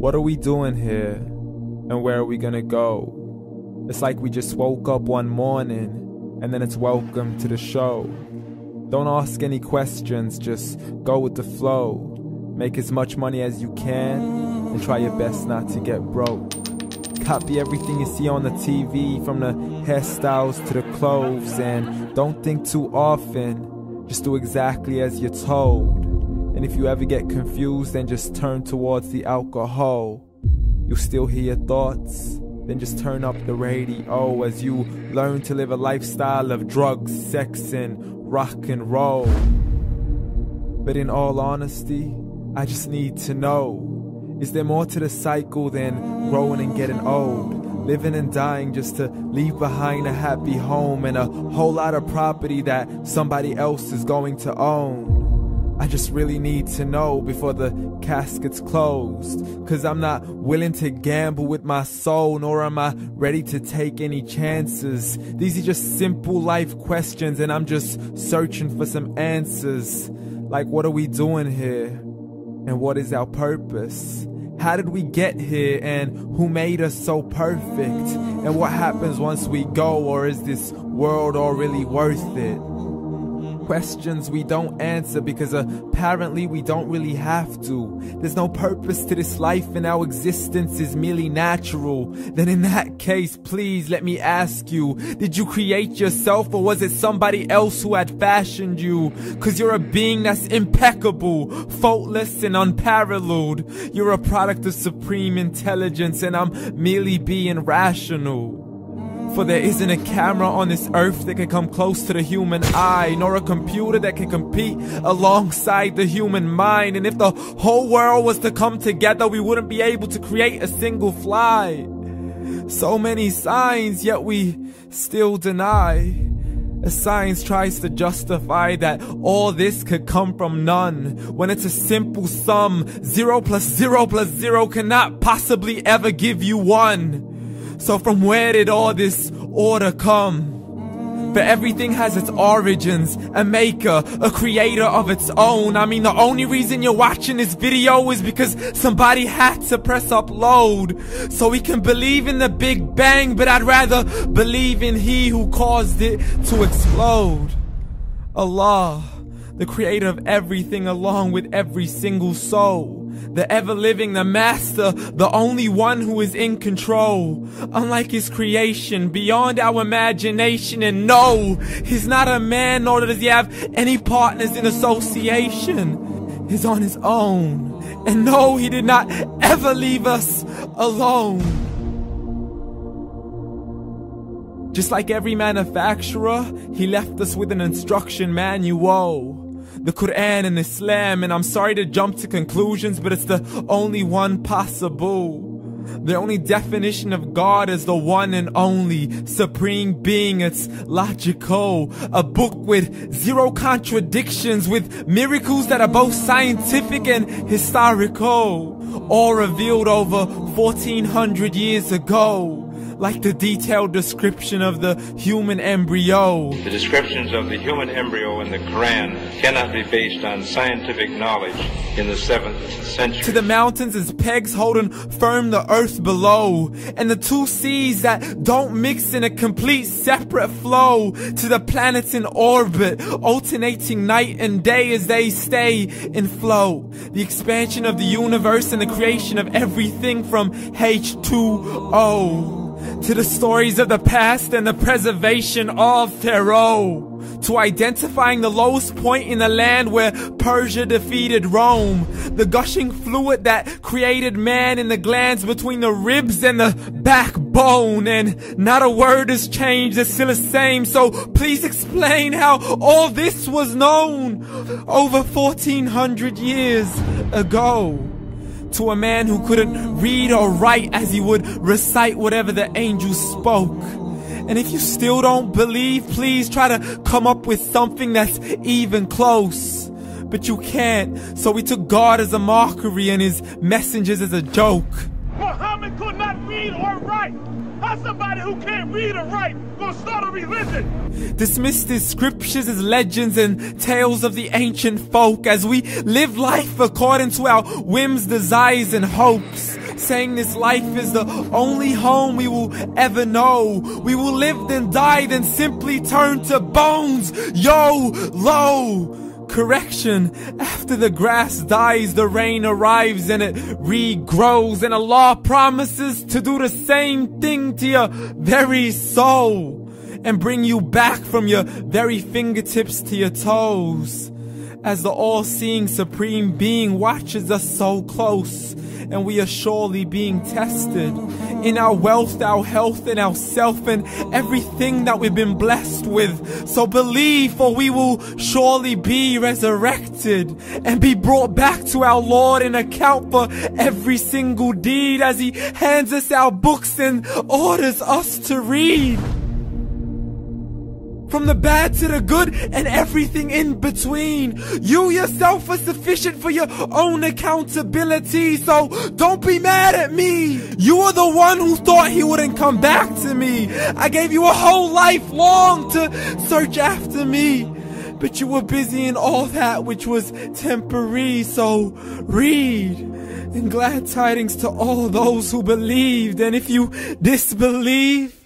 What are we doing here? And where are we gonna go? It's like we just woke up one morning, and then it's welcome to the show. Don't ask any questions, just go with the flow. Make as much money as you can, and try your best not to get broke. Copy everything you see on the TV, from the hairstyles to the clothes, and don't think too often, just do exactly as you're told. And if you ever get confused, then just turn towards the alcohol. You'll still hear your thoughts, then just turn up the radio as you learn to live a lifestyle of drugs, sex, and rock and roll. But in all honesty, I just need to know, is there more to the cycle than growing and getting old? Living and dying just to leave behind a happy home and a whole lot of property that somebody else is going to own. I just really need to know before the casket's closed, 'cause I'm not willing to gamble with my soul, nor am I ready to take any chances. These are just simple life questions, and I'm just searching for some answers. Like, what are we doing here? And what is our purpose? How did we get here, and who made us so perfect? And what happens once we go, or is this world all really worth it? Questions we don't answer because apparently we don't really have to. There's no purpose to this life and our existence is merely natural. Then in that case, please let me ask you, did you create yourself, or was it somebody else who had fashioned you? 'Cause you're a being that's impeccable, faultless and unparalleled. You're a product of supreme intelligence, and I'm merely being rational. For there isn't a camera on this earth that can come close to the human eye, nor a computer that can compete alongside the human mind. And if the whole world was to come together, we wouldn't be able to create a single fly. So many signs, yet we still deny. As science tries to justify that all this could come from none, when it's a simple sum. 0 plus 0 plus 0 cannot possibly ever give you 1. So from where did all this order come? For everything has its origins, a maker, a creator of its own. I mean, the only reason you're watching this video is because somebody had to press upload. So we can believe in the Big Bang, but I'd rather believe in He who caused it to explode. Allah, the creator of everything along with every single soul. The ever-living, the master, the only one who is in control. Unlike his creation, beyond our imagination. And no, he's not a man, nor does he have any partners in association. He's on his own. And no, he did not ever leave us alone. Just like every manufacturer, he left us with an instruction manual. The Quran and Islam, and I'm sorry to jump to conclusions, but it's the only one possible. The only definition of God is the one and only supreme being. It's logical, a book with 0 contradictions, with miracles that are both scientific and historical, all revealed over 1400 years ago. Like the detailed description of the human embryo. The descriptions of the human embryo in the Quran cannot be based on scientific knowledge in the 7th century. To the mountains as pegs holding firm the earth below, and the 2 seas that don't mix in a complete separate flow. To the planets in orbit, alternating night and day as they stay in flow. The expansion of the universe and the creation of everything from H2O. To the stories of the past and the preservation of Pharaoh. To identifying the lowest point in the land where Persia defeated Rome. The gushing fluid that created man in the glands between the ribs and the backbone. And not a word has changed, it's still the same. So please explain how all this was known over 1400 years ago. To a man who couldn't read or write as he would recite whatever the angels spoke. And if you still don't believe, please try to come up with something that's even close. But you can't, so we took God as a mockery and his messengers as a joke. Muhammad could not read or write. How's somebody who can't read or write gonna start a religion? Dismissed his scriptures as legends and tales of the ancient folk as we live life according to our whims, desires, and hopes. saying this life is the only home we will ever know. We will live then die, then simply turn to bones. YOLO! Correction, after the grass dies, the rain arrives and it regrows, and Allah promises to do the same thing to your very soul and bring you back from your very fingertips to your toes, as the all-seeing supreme being watches us so close, and we are surely being tested in our wealth, our health, and our self, and everything that we've been blessed with. So believe, for we will surely be resurrected and be brought back to our Lord and account for every single deed, as He hands us our books and orders us to read. From the bad to the good and everything in between. You yourself are sufficient for your own accountability, so don't be mad at me. You are the one who thought He wouldn't come back to me. I gave you a whole life long to search after me, but you were busy in all that which was temporary. So read, and glad tidings to all those who believed. And if you disbelieve,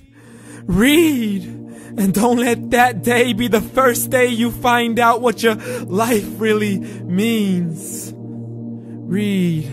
read. And don't let that day be the first day you find out what your life really means. Read.